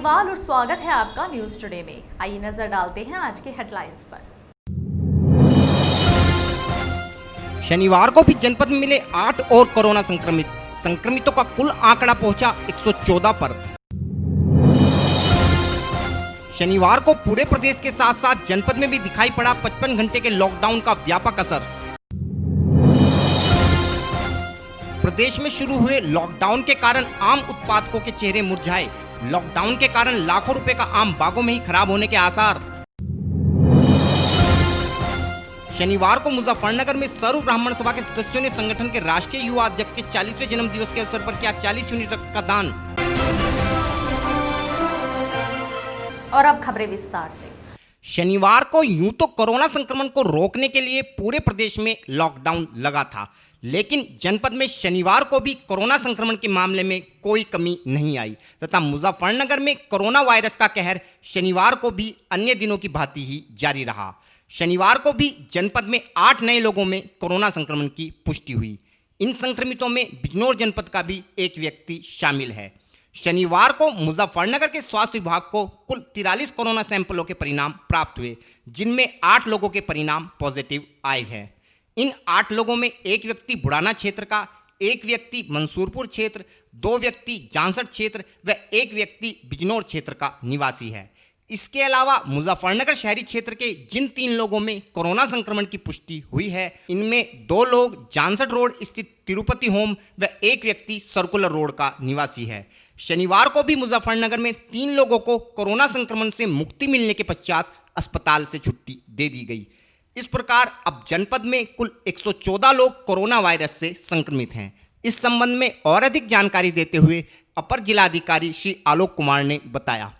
अग्रवाल और स्वागत है आपका न्यूज टुडे में। आइए नजर डालते हैं आज के हेडलाइंस पर। शनिवार को भी जनपद में मिले 8 और कोरोना संक्रमितों का कुल आंकड़ा पहुंचा 114 पर। शनिवार को पूरे प्रदेश के साथ साथ जनपद में भी दिखाई पड़ा 55 घंटे के लॉकडाउन का व्यापक असर। प्रदेश में शुरू हुए लॉकडाउन के कारण आम उत्पादकों के चेहरे मुरझाए। लॉकडाउन के कारण लाखों रुपए का आम बागों में ही खराब होने के आसार। शनिवार को मुजफ्फरनगर में सर्व ब्राह्मण सभा के सदस्यों ने संगठन के राष्ट्रीय युवा अध्यक्ष के 40वें जन्म दिवस के अवसर पर किया 40 यूनिट रक्त का दान। और अब खबरें विस्तार से। शनिवार को यूं तो कोरोना संक्रमण को रोकने के लिए पूरे प्रदेश में लॉकडाउन लगा था, लेकिन जनपद में शनिवार को भी कोरोना संक्रमण के मामले में कोई कमी नहीं आई तथा मुजफ्फरनगर में कोरोना वायरस का कहर शनिवार को भी अन्य दिनों की भांति ही जारी रहा। शनिवार को भी जनपद में 8 नए लोगों में कोरोना संक्रमण की पुष्टि हुई। इन संक्रमितों में बिजनौर जनपद का भी एक व्यक्ति शामिल है। शनिवार को मुजफ्फरनगर के स्वास्थ्य विभाग को कुल 43 कोरोना सैंपलों के परिणाम प्राप्त हुए, जिनमें 8 लोगों के परिणाम पॉजिटिव आए हैं। इन 8 लोगों में एक व्यक्ति बुढ़ाना क्षेत्र का, एक व्यक्ति मंसूरपुर क्षेत्र, 2 व्यक्ति जांसड़ क्षेत्र व एक व्यक्ति बिजनौर क्षेत्र का निवासी है। इसके अलावा मुजफ्फरनगर शहरी क्षेत्र के जिन 3 लोगों में कोरोना संक्रमण की पुष्टि हुई है, इनमें 2 लोग जांसड़ रोड स्थित तिरुपति होम व एक व्यक्ति सर्कुलर रोड का निवासी है। शनिवार को भी मुजफ्फरनगर में 3 लोगों को कोरोना संक्रमण से मुक्ति मिलने के पश्चात अस्पताल से छुट्टी दे दी गई। इस प्रकार अब जनपद में कुल 114 लोग कोरोना वायरस से संक्रमित हैं। इस संबंध में और अधिक जानकारी देते हुए अपर जिलाधिकारी श्री आलोक कुमार ने बताया।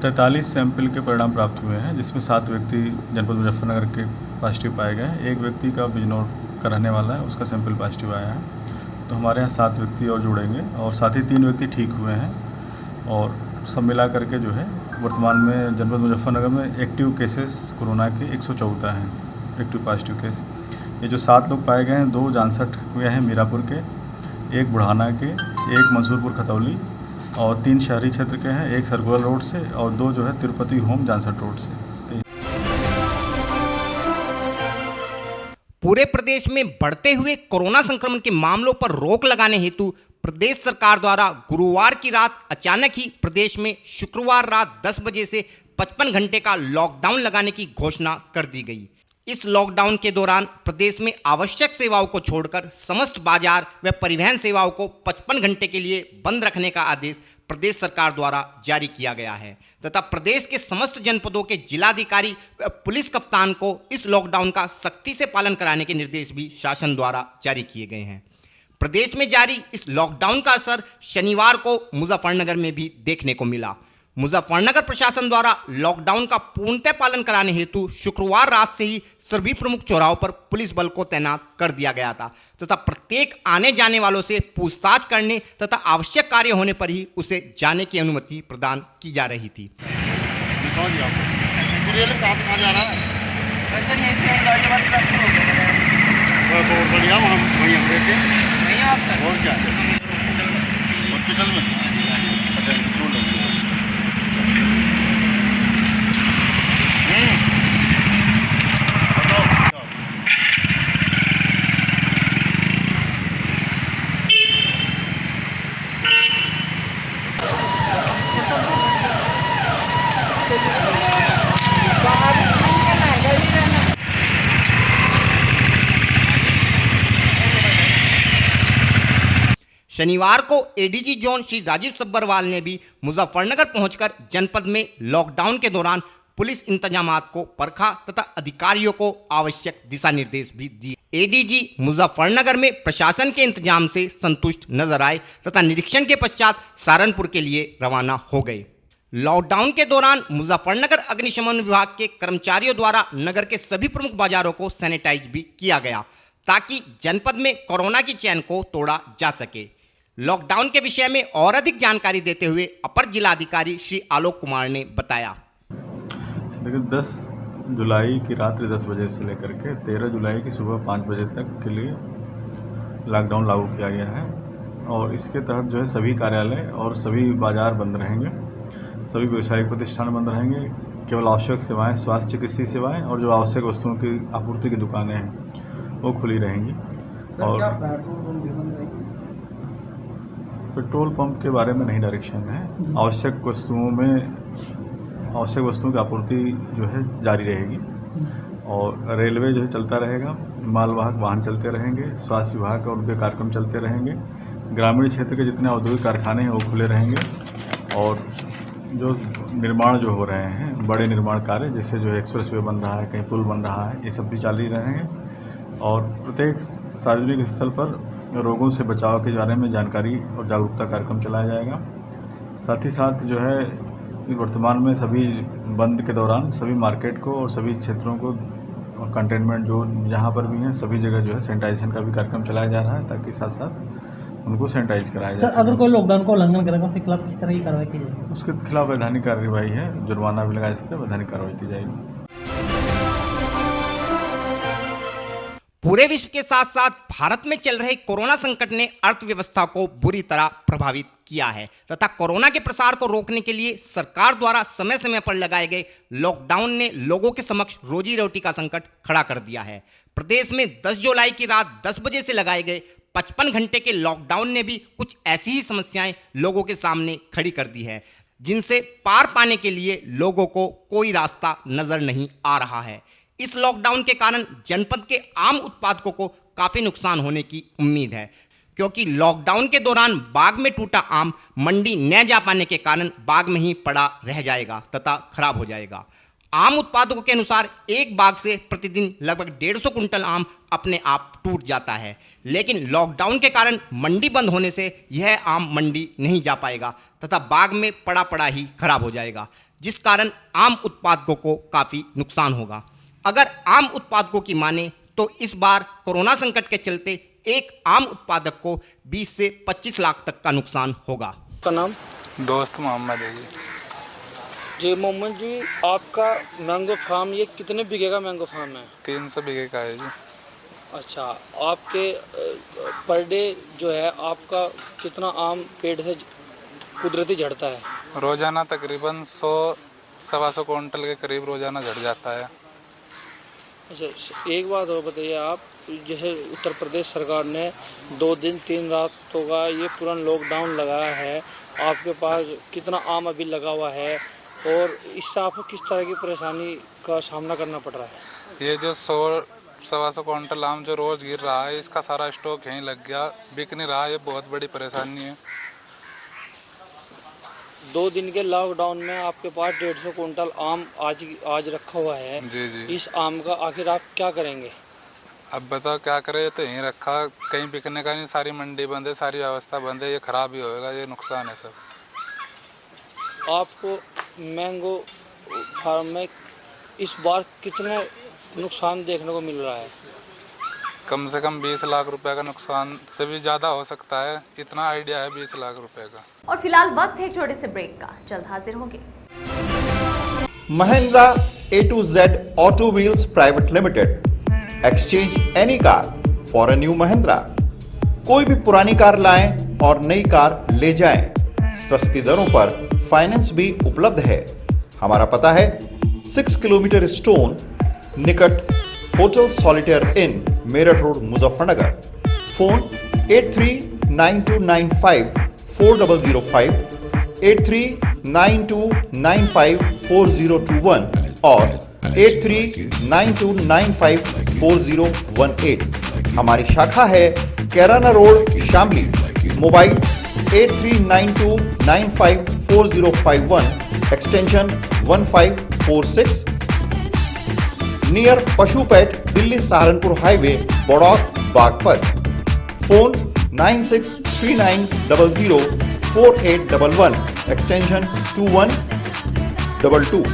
43 सैंपल के परिणाम प्राप्त हुए हैं, जिसमें 7 व्यक्ति जनपद मुजफ्फरनगर के पॉजिटिव पाए गए हैं। एक व्यक्ति का बिजनौर का रहने वाला है, उसका सैंपल पॉजिटिव आया है। तो हमारे यहाँ 7 व्यक्ति और जुड़ेंगे और साथ ही 3 व्यक्ति ठीक हुए हैं। और सब मिला करके जो है वर्तमान में जनपद मुजफ्फरनगर में एक्टिव केसेस कोरोना के 114 हैं, एक्टिव पॉजिटिव केस। ये जो 7 लोग पाए गए हैं, 2 जांसठ हुए हैं मीरापुर के, 1 बुढ़ाना के, 1 मंसूरपुर खतौली और 3 शहरी क्षेत्र के हैं, 1 सर्कुलर रोड से और 2 जो है तिरुपति होम जांसठ रोड से। पूरे प्रदेश में बढ़ते हुए कोरोना संक्रमण के मामलों पर रोक लगाने हेतु प्रदेश सरकार द्वारा गुरुवार की रात अचानक ही प्रदेश में शुक्रवार रात 10 बजे से 55 घंटे का लॉकडाउन लगाने की घोषणा कर दी गई। इस लॉकडाउन के दौरान प्रदेश में आवश्यक सेवाओं को छोड़कर समस्त बाजार व परिवहन सेवाओं को 55 घंटे के लिए बंद रखने का आदेश प्रदेश सरकार द्वारा जारी किया गया है तथा प्रदेश के समस्त जनपदों के जिलाधिकारी व पुलिस कप्तान को इस लॉकडाउन का सख्ती से पालन कराने के निर्देश भी शासन द्वारा जारी किए गए हैं। प्रदेश में जारी इस लॉकडाउन का असर शनिवार को मुजफ्फरनगर में भी देखने को मिला। मुजफ्फरनगर प्रशासन द्वारा लॉकडाउन का पूर्णतः पालन कराने हेतु शुक्रवार रात से ही सभी प्रमुख चौराहों पर पुलिस बल को तैनात कर दिया गया था तथा प्रत्येक आने जाने वालों से पूछताछ करने तथा आवश्यक कार्य होने पर ही उसे जाने की अनुमति प्रदान की जा रही थी। शनिवार को एडीजी जोन श्री राजीव सब्बरवाल ने भी मुजफ्फरनगर पहुंचकर जनपद में लॉकडाउन के दौरान पुलिस इंतजामात को परखा तथा अधिकारियों को आवश्यक दिशा निर्देश भी दिए। एडीजी मुजफ्फरनगर में प्रशासन के इंतजाम से संतुष्ट नजर आए तथा निरीक्षण के पश्चात सहारनपुर के लिए रवाना हो गए। लॉकडाउन के दौरान मुजफ्फरनगर अग्निशमन विभाग के कर्मचारियों द्वारा नगर के सभी प्रमुख बाजारों को सैनिटाइज भी किया गया ताकि जनपद में कोरोना की चेन को तोड़ा जा सके। लॉकडाउन के विषय में और अधिक जानकारी देते हुए अपर जिलाधिकारी श्री आलोक कुमार ने बताया। देखिए 10 जुलाई की रात्रि 10 बजे से लेकर के 13 जुलाई की सुबह 5 बजे तक के लिए लॉकडाउन लागू किया गया है और इसके तहत जो है सभी कार्यालय और सभी बाजार बंद रहेंगे। सभी व्यवसायिक प्रतिष्ठान बंद रहेंगे। केवल आवश्यक सेवाएं, स्वास्थ्य चिकित्सीय सेवाएं और जो आवश्यक वस्तुओं की आपूर्ति की दुकानें हैं वो खुली रहेंगी। और पेट्रोल पंप के बारे में नहीं डायरेक्शन है। आवश्यक वस्तुओं की आपूर्ति जो है जारी रहेगी और रेलवे जो है चलता रहेगा, मालवाहक वाहन चलते रहेंगे, स्वास्थ्य विभाग और उनके कार्यक्रम चलते रहेंगे। ग्रामीण क्षेत्र के जितने औद्योगिक कारखाने हैं वो खुले रहेंगे और जो निर्माण जो हो रहे हैं, बड़े निर्माण कार्य जैसे जो एक्सप्रेस वे बन रहा है, कहीं पुल बन रहा है, ये सब भी जारी रहेंगे। और प्रत्येक सार्वजनिक स्थल पर रोगों से बचाव के बारे में जानकारी और जागरूकता कार्यक्रम चलाया जाएगा। साथ ही साथ जो है वर्तमान में सभी बंद के दौरान सभी मार्केट को और सभी क्षेत्रों को और कंटेनमेंट जोन जहाँ पर भी हैं सभी जगह जो है सैनिटाइजेशन का भी कार्यक्रम चलाया जा रहा है ताकि साथ साथ उनको सैनिटाइज कराया जा सके। अगर कोई लॉकडाउन का उल्लंघन करेगा उसके खिलाफ किस तरह की कार्रवाई की जाएगी? उसके खिलाफ वैधानिक कार्रवाई है, जुर्माना भी लगा सकते हैं, वैधानिक कार्रवाई की जाएगी। पूरे विश्व के साथ साथ भारत में चल रहे कोरोना संकट ने अर्थव्यवस्था को बुरी तरह प्रभावित किया है तथा कोरोना के प्रसार को रोकने के लिए सरकार द्वारा समय समय पर लगाए गए लॉकडाउन ने लोगों के समक्ष रोजी रोटी का संकट खड़ा कर दिया है। प्रदेश में 10 जुलाई की रात 10 बजे से लगाए गए 55 घंटे के लॉकडाउन ने भी कुछ ऐसी ही समस्याएं लोगों के सामने खड़ी कर दी है जिनसे पार पाने के लिए लोगों को कोई रास्ता नजर नहीं आ रहा है। इस लॉकडाउन के कारण जनपद के आम उत्पादकों को काफी नुकसान होने की उम्मीद है क्योंकि लॉकडाउन के दौरान बाग में टूटा आम मंडी न जा पाने के कारण बाग में ही पड़ा रह जाएगा तथा खराब हो जाएगा। आम उत्पादकों के अनुसार एक बाग से प्रतिदिन लगभग 150 कुंटल आम अपने आप टूट जाता है, लेकिन लॉकडाउन के कारण मंडी बंद होने से यह आम मंडी नहीं जा पाएगा तथा बाग में पड़ा ही खराब हो जाएगा, जिस कारण आम उत्पादकों को काफी नुकसान होगा। अगर आम उत्पादकों की माने तो इस बार कोरोना संकट के चलते एक आम उत्पादक को 20 से 25 लाख तक का नुकसान होगा। का नाम? दोस्त मोहम्मद है जी। जी मोहम्मद जी, आपका मैंगो फार्म ये कितने बीघे का मैंगो फार्म है? 300 बीघे का है जी। अच्छा, आपके पर डे जो है आपका कितना आम पेड़ से कुदरती झड़ता है? रोजाना तकरीबन 100-125 क्विंटल के करीब रोजाना झड़ जाता है। अच्छा, एक बात और बताइए आप, जैसे उत्तर प्रदेश सरकार ने 2 दिन 3 रातों का ये पूरा लॉकडाउन लगाया है, आपके पास कितना आम अभी लगा हुआ है और इससे आपको किस तरह की परेशानी का सामना करना पड़ रहा है? ये जो 100-125 क्विंटल आम जो रोज़ गिर रहा है, इसका सारा स्टॉक यहीं लग गया, बिक नहीं रहा। ये बहुत बड़ी परेशानी है। 2 दिन के लॉकडाउन में आपके पास 150 कुंटल आम आज रखा हुआ है। जी जी। इस आम का आखिर आप क्या करेंगे? अब बताओ क्या करें, ये तो यहीं रखा, कहीं बिकने का नहीं, सारी मंडी बंद है, सारी व्यवस्था बंद है, ये खराब ही होएगा, ये नुकसान है सब। आपको मैंगो फार्म में इस बार कितने नुकसान देखने को मिल रहा है? कम से कम 20 लाख रुपए का नुकसान से भी ज़्यादा हो सकता है, इतना आइडिया है 20 लाख रुपए का। और फिलहाल वक्त है एक छोटे से ब्रेक का, जल्द हाजिर होंगे। Mahindra A to Z Auto Wheels Private Limited, exchange any car for a new Mahindra। कोई भी पुरानी कार लाएं और नई कार ले जाएं। सस्ती दरों पर फाइनेंस भी उपलब्ध है। हमारा पता है 6 किलोमीटर स्टोन निकट hotel solitaire inn Meerut road Muzaffarnagar. Phone 8392954005, 8392954021 और 8392954018। हमारी शाखा है Kairana road Shamli. Mobile 8392954051 extension 1546, near पशुपेट Delhi Saharanpur highway Baraut Baghpat. Phone 9639004811 extension 2122।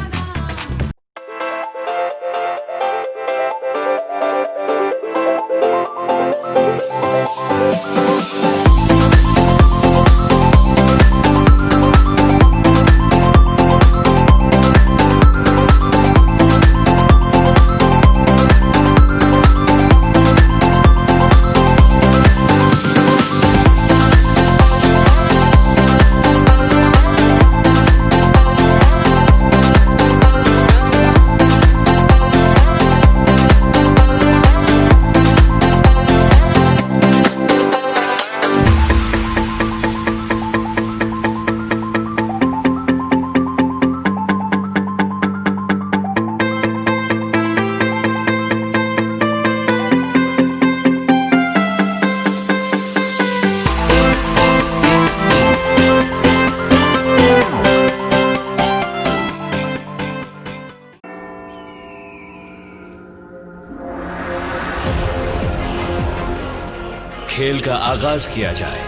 खेल का आगाज किया जाए।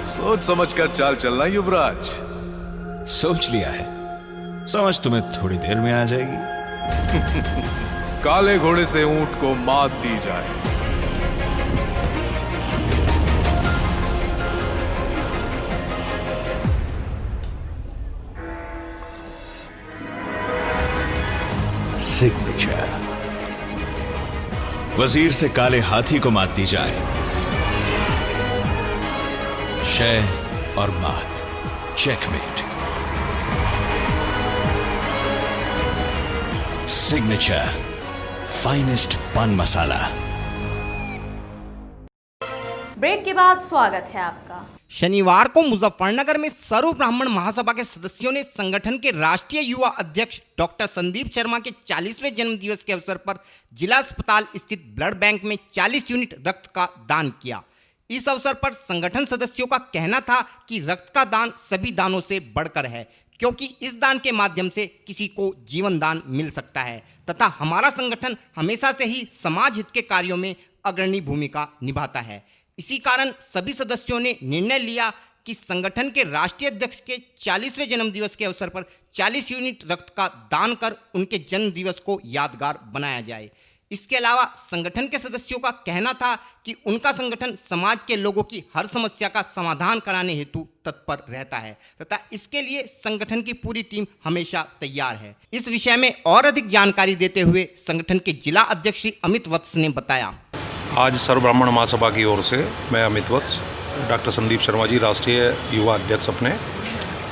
सोच समझकर चाल चलना युवराज। सोच लिया है, समझ तुम्हें थोड़ी देर में आ जाएगी। काले घोड़े से ऊंट को मात दी जाए। सिग्नेचर। वजीर से काले हाथी को मात दी जाए। शय और मात, चेकमेट। सिग्नेचर फाइनेस्ट पान मसाला। ब्रेक के बाद स्वागत है आपका। शनिवार को मुजफ्फरनगर में सर्व ब्राह्मण महासभा के सदस्यों ने संगठन के राष्ट्रीय युवा अध्यक्ष डॉक्टर संदीप शर्मा के 40वें जन्मदिवस के अवसर पर जिला अस्पताल स्थित ब्लड बैंक में 40 यूनिट रक्त का दान किया। इस अवसर पर संगठन सदस्यों का कहना था कि रक्त का दान सभी दानों से बढ़कर है, क्योंकि इस दान के माध्यम से किसी को जीवन दान मिल सकता है तथा हमारा संगठन हमेशा से ही समाज हित के कार्यों में अग्रणी भूमिका निभाता है। इसी कारण सभी सदस्यों ने निर्णय लिया कि संगठन के राष्ट्रीय अध्यक्ष के 40वें जन्मदिवस के अवसर पर 40 यूनिट रक्त का दान कर उनके जन्मदिवस को यादगार बनाया जाए। इसके अलावा संगठन के सदस्यों का कहना था कि उनका संगठन समाज के लोगों की हर समस्या का समाधान कराने हेतु तत्पर रहता है तथा इसके लिए संगठन की पूरी टीम हमेशा तैयार है। इस विषय में और अधिक जानकारी देते हुए संगठन के जिला अध्यक्ष श्री अमित वत्स ने बताया। आज सर्व ब्राह्मण महासभा की ओर से मैं अमित वत्स, डॉक्टर संदीप शर्मा जी राष्ट्रीय युवा अध्यक्ष अपने,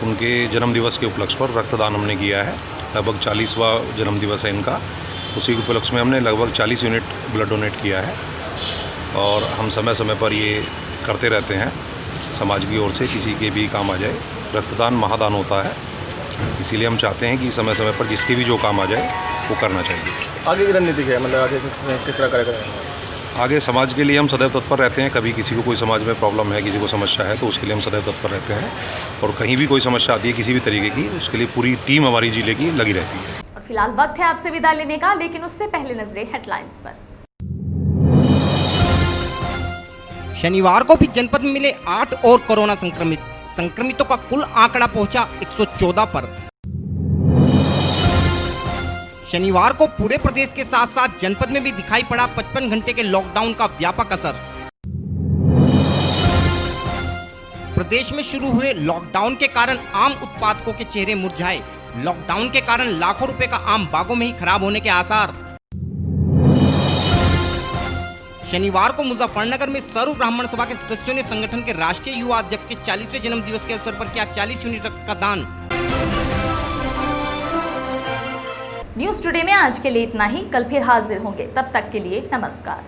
उनके जन्मदिवस के उपलक्ष्य पर रक्तदान हमने किया है। लगभग 40वां जन्मदिवस है इनका। उसी के उपलक्ष्य में हमने लगभग 40 यूनिट ब्लड डोनेट किया है और हम समय समय पर ये करते रहते हैं। समाज की ओर से किसी के भी काम आ जाए, रक्तदान महादान होता है, इसीलिए हम चाहते हैं कि समय समय पर जिसके भी जो काम आ जाए वो करना चाहिए। आगे की रणनीति है, मतलब आगे किस तरह करेगा? आगे समाज के लिए हम सदैव तत्पर रहते हैं। कभी किसी को कोई समाज में प्रॉब्लम है, किसी को समस्या है, तो उसके लिए हम सदैव तत्पर रहते हैं और कहीं भी कोई समस्या आती है किसी भी तरीके की, उसके लिए पूरी टीम हमारी जिले की लगी रहती है। और फिलहाल वक्त है आपसे विदा लेने का, लेकिन उससे पहले नजरें हेडलाइंस पर। शनिवार को भी जनपद में मिले 8 और कोरोना संक्रमितों का कुल आंकड़ा पहुंचा 114 पर। शनिवार को पूरे प्रदेश के साथ साथ जनपद में भी दिखाई पड़ा 55 घंटे के लॉकडाउन का व्यापक असर। प्रदेश में शुरू हुए लॉकडाउन के कारण आम उत्पादकों के चेहरे मुरझाए। लॉकडाउन के कारण लाखों रुपए का आम बागों में ही खराब होने के आसार। शनिवार को मुजफ्फरनगर में सर्व ब्राह्मण सभा के सदस्यों ने संगठन के राष्ट्रीय युवा अध्यक्ष के 40वें जन्मदिवस के अवसर पर किया 40 यूनिट रक्त का दान। न्यूज़ टुडे में आज के लिए इतना ही। कल फिर हाजिर होंगे, तब तक के लिए नमस्कार।